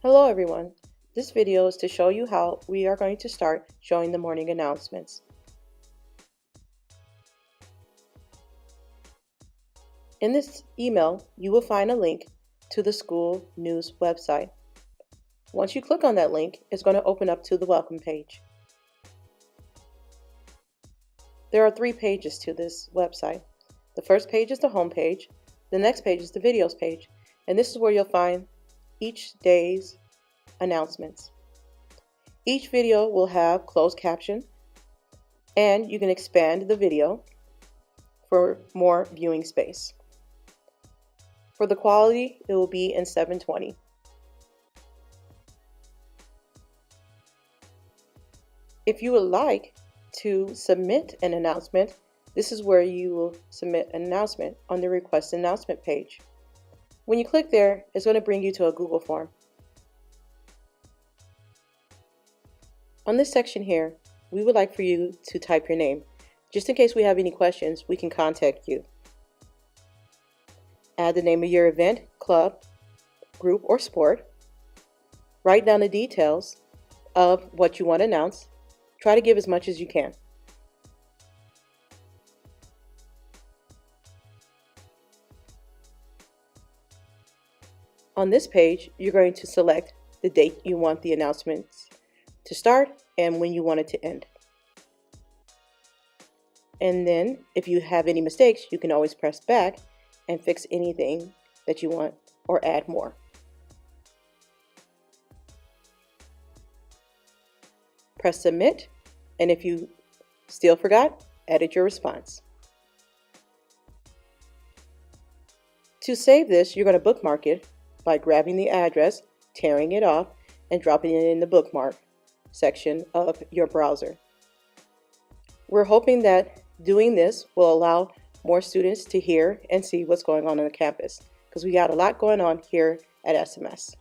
Hello everyone. This video is to show you how we are going to start showing the morning announcements. In this email, you will find a link to the school news website. Once you click on that link, it's going to open up to the welcome page. There are 3 pages to this website. The first page is the home page, the next page is the videos page, and this is where you'll find each day's announcements. Each video will have closed caption, and you can expand the video for more viewing space. For the quality, it will be in 720. If you would like to submit an announcement, this is where you will submit an announcement on the request announcement page. When you click there, it's going to bring you to a Google form. On this section here, we would like for you to type your name. Just in case we have any questions, we can contact you. Add the name of your event, club, group, or sport. Write down the details of what you want to announce. Try to give as much as you can. On this page, you're going to select the date you want the announcements to start and when you want it to end. And then if you have any mistakes, you can always press back and fix anything that you want or add more. Press submit, and if you still forgot, edit your response. To save this, you're going to bookmark it by grabbing the address, tearing it off, and dropping it in the bookmark section of your browser. We're hoping that doing this will allow more students to hear and see what's going on the campus, because we got a lot going on here at SMS.